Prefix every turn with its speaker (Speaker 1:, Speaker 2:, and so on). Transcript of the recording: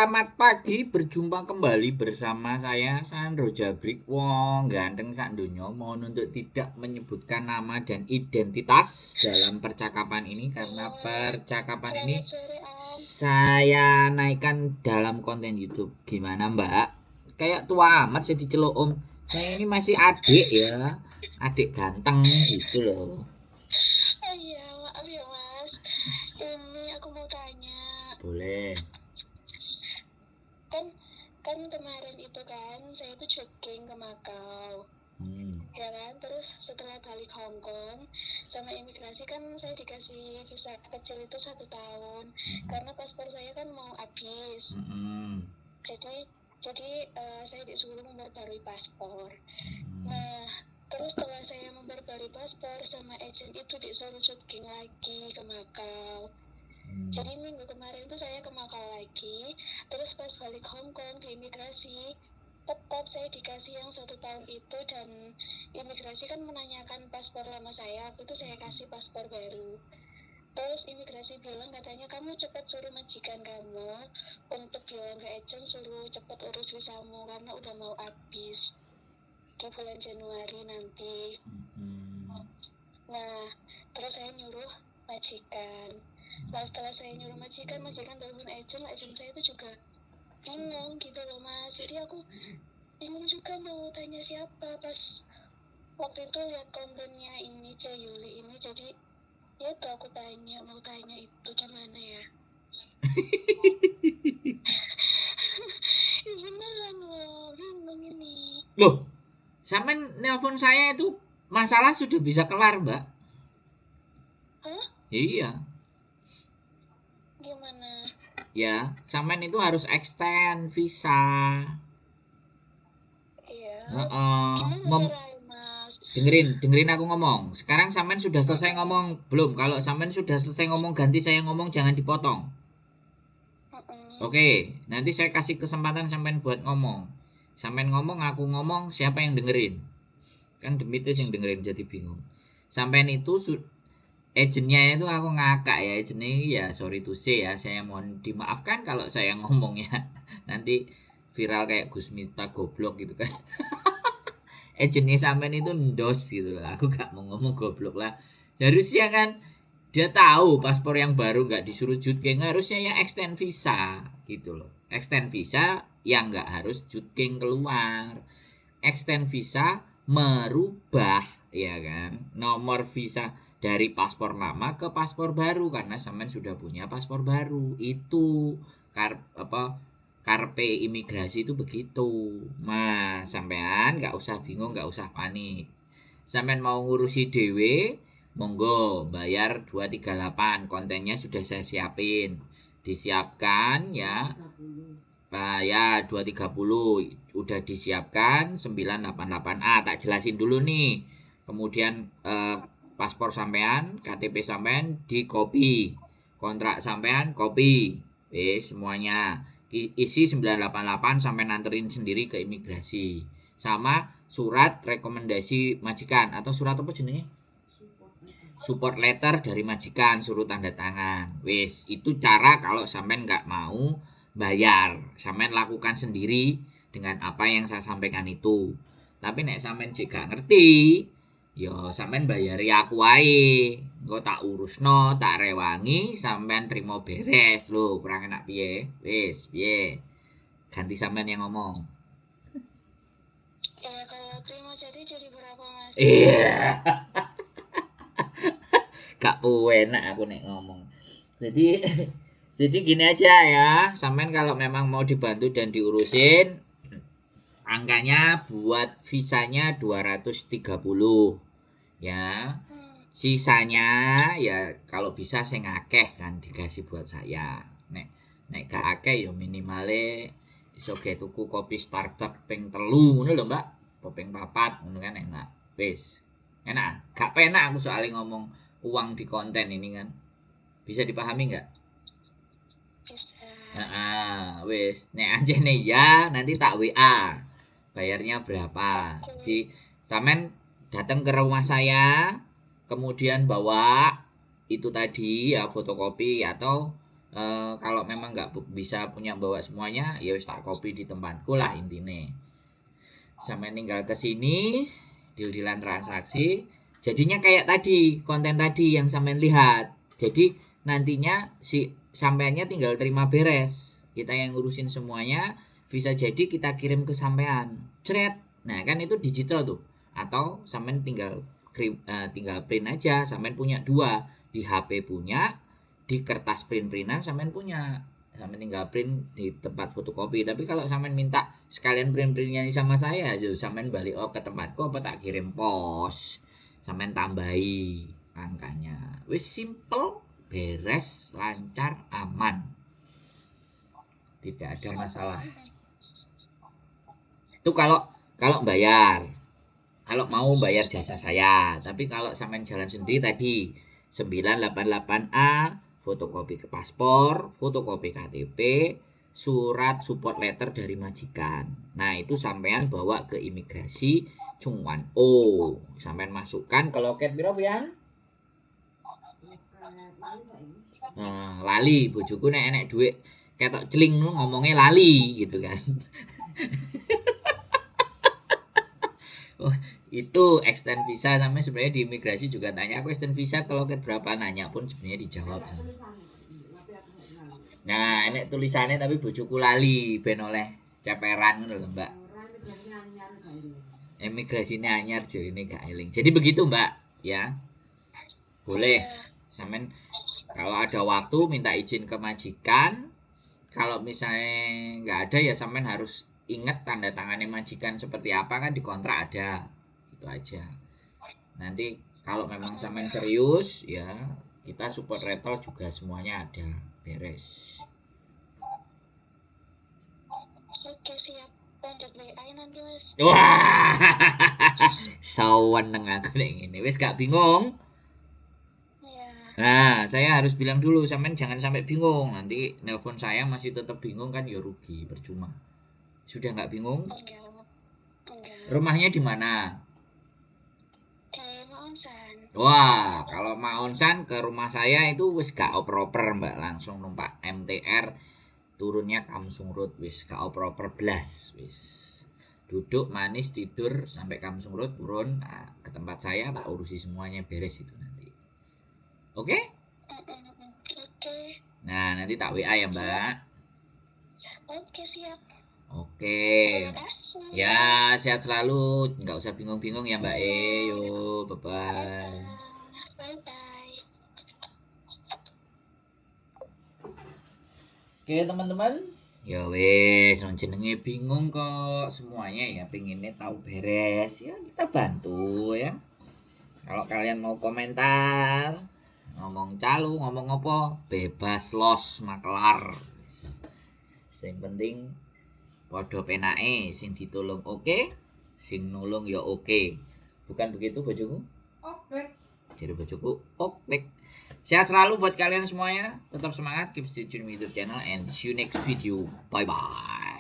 Speaker 1: Selamat pagi, berjumpa kembali bersama saya Sandro Jabrik. Wong ganteng sak donya, mohon untuk tidak menyebutkan nama dan identitas dalam percakapan ini karena percakapan ini
Speaker 2: Selamat sore, Om.
Speaker 1: saya naikkan dalam konten YouTube. Gimana, Mbak? Kayak tua amat saya diceluk Om. Saya ini masih adik ya, adik ganteng gitu loh.
Speaker 2: Oh iya, maaf ya, Mas. Ini aku mau tanya.
Speaker 1: Boleh.
Speaker 2: Kan kan kemarin itu kan saya tuh jogging ke Makau. Ya kan, terus setelah balik Hong Kong sama imigrasi kan saya dikasih visa kecil itu 1 tahun karena paspor saya kan mau habis. Jadi saya disuruh memperbarui paspor. Nah, terus setelah saya memperbarui paspor sama agent itu disuruh jogging lagi ke Makau. Jadi minggu kemarin tuh saya ke Makau lagi, terus pas balik Hong Kong di imigrasi tetap saya dikasih yang 1 tahun itu, dan imigrasi kan menanyakan paspor lama saya, itu saya kasih paspor baru. Terus imigrasi bilang katanya kamu cepat suruh majikan kamu untuk bilang ke agent suruh cepat urus visamu karena udah mau habis di bulan Januari nanti. Nah, terus saya nyuruh majikan. Nah, setelah saya nyuruh majikan telepon agent saya itu juga bingung gitu loh, Mas. Jadi aku bingung juga mau tanya siapa pas waktu itu lihat kontennya ini Yuli ini, jadi ya itu aku mau tanya itu gimana ya. Ya beneran loh, bingung ini.
Speaker 1: Loh, sampean nelpon saya itu masalah sudah bisa kelar, Mbak.
Speaker 2: Hah?
Speaker 1: Iya.
Speaker 2: Gimana?
Speaker 1: Ya, sampean itu harus extend visa.
Speaker 2: Iya.
Speaker 1: Gimana caranya, Mas? Dengerin aku ngomong. Sekarang sampean sudah selesai ngomong belum? Kalau sampean sudah selesai ngomong, ganti saya ngomong, jangan dipotong. Oke, nanti saya kasih kesempatan sampean buat ngomong. Sampean ngomong, aku ngomong, siapa yang dengerin? Kan demitis yang dengerin, jadi bingung. Sampean itu agentnya itu aku ngakak ya, agentnya ya sorry to say ya, saya mohon dimaafkan kalau saya ngomongnya nanti viral kayak Gus Miftah goblok gitu kan. Agentnya sampean itu ndos gitu lah, aku gak mau ngomong goblok lah. Harusnya kan dia tahu paspor yang baru nggak disuruh jutking, harusnya ya extend visa gitu loh. Extend visa yang nggak harus jutking keluar. Extend visa merubah ya kan nomor visa dari paspor lama ke paspor baru karena sampean sudah punya paspor baru. Itu karpe imigrasi itu begitu. Mas, sampean nggak usah bingung, nggak usah panik. Sampean mau ngurusi dewe, monggo bayar 238, kontennya sudah saya siapin, disiapkan ya. Ya 230 udah disiapkan. 988A tak jelasin dulu nih. Kemudian paspor sampean, KTP sampean di copy, kontrak sampean copy, semuanya isi 988, sampai nanterin sendiri ke imigrasi, sama surat rekomendasi majikan atau surat apa jenisnya, support letter dari majikan, suruh tanda tangan. Wis, itu cara kalau sampean nggak mau bayar, sampean lakukan sendiri dengan apa yang saya sampaikan itu. Tapi nek sampean jika ngerti, yo sampean bayari aku wae. Engko tak urusno, tak rewangi, sampean terima beres lho, kurang enak piye? Wis, piye? Ganti sampean yang ngomong.
Speaker 2: Ya kalau terima jadi berapa, Mas?
Speaker 1: Iya. Gak enak aku nek ngomong. Jadi gini aja ya, sampean kalau memang mau dibantu dan diurusin, angkanya buat visanya 230 ya. Sisanya ya kalau bisa saya ngakeh kan dikasih buat saya. Nek gak akeh ya minimale iso ge tuku kopi Starbucks ping 3 ngono lho, Mbak. Ping 4 ngono kan enak. Wis. Enak. Gak penak aku soalnya ngomong uang di konten ini kan. Bisa dipahami nggak?
Speaker 2: Bisa.
Speaker 1: Wis. Nek anjene ya nanti tak WA. Bayarnya berapa? Jadi sampean datang ke rumah saya, kemudian bawa itu tadi ya fotokopi atau Kalau memang nggak bisa punya bawa semuanya, ya wis tak copy di tempatku lah intine. Sampai tinggal ke sini, deal-dealan transaksi. Jadinya kayak tadi, konten tadi yang sampean lihat. Jadi nantinya si sampeannya tinggal terima beres. Kita yang ngurusin semuanya, bisa jadi kita kirim ke sampean. Cret. Nah, kan itu digital tuh. Atau sampean tinggal print aja, sampean punya 2, di HP punya, di kertas print-printan sampean punya, sampean tinggal print di tempat fotokopi. Tapi kalau sampean minta sekalian print-printnya sama saya, sampean balik ke tempatku apa tak kirim pos, sampean tambahi angkanya. Wis simple, beres, lancar, aman, tidak ada masalah. Itu kalau bayar, kalau mau bayar jasa saya. Tapi kalau sampean jalan sendiri tadi 988A, fotokopi ke paspor, fotokopi KTP, surat support letter dari majikan. Nah, itu sampean bawa ke imigrasi Cungwan O. Sampean masukkan ke loket piro, Pian? Nah, lali bojoku nek enek duit ketok celing ngomongnya lali gitu kan. Oh, itu extend visa. Sampai sebenarnya di imigrasi juga tanya aku extend visa ke loket berapa, nanya pun sebenarnya dijawab. Nah, ini tulisannya tapi bojoku lali ben oleh ceperan lho, Mbak. Imigrasinya anyar jadi ini gak eling. Jadi begitu, Mbak, ya. Boleh. Sampean kalau ada waktu minta izin ke majikan. Kalau misalnya nggak ada ya sampean harus ingat tanda tangannya majikan seperti apa, kan di kontrak ada. Itu aja. Nanti kalau memang sampean serius ya, kita support rental juga semuanya ada, beres.
Speaker 2: Oke, siap. Lanjut WA nanti, Mas.
Speaker 1: Wah, saweneng aku nek ngene. Wis gak bingung?
Speaker 2: Ya.
Speaker 1: Nah, saya harus bilang dulu, sampean jangan sampai bingung. Nanti nelpon saya masih tetap bingung kan ya rugi, percuma. Sudah nggak bingung?
Speaker 2: Enggak.
Speaker 1: Rumahnya di mana?
Speaker 2: Di Maonsan.
Speaker 1: Wah, kalau Maonsan ke rumah saya itu wis gak oper-oper, Mbak. Langsung numpak MTR, turunnya Kamsung Road, wis gak oper-oper blas, wis. Duduk manis tidur sampai Kamsung Road, turun ke tempat saya, tak urusi semuanya, beres itu nanti. Oke?
Speaker 2: Oke.
Speaker 1: Nah, nanti tak WA ya, Mbak.
Speaker 2: Oke, siap.
Speaker 1: Oke.
Speaker 2: Terima kasih.
Speaker 1: Ya, sehat selalu. Nggak usah bingung-bingung ya, Mbak. Yo, bye-bye.
Speaker 2: Bye-bye.
Speaker 1: Oke, teman-teman. Ya wes, jenenge bingung kok semuanya ya, pengennya tahu beres. Ya, kita bantu ya. Kalau kalian mau komentar, ngomong calu, ngomong apa, bebas los makelar. Yang penting podo penake, sing ditolong oke, sing nulung ya oke. Bukan begitu bojoku? Oke. Jadi bojoku oke. Sehat selalu buat kalian semuanya. Tetap semangat, keep stay tune with YouTube channel and see you next video. Bye bye.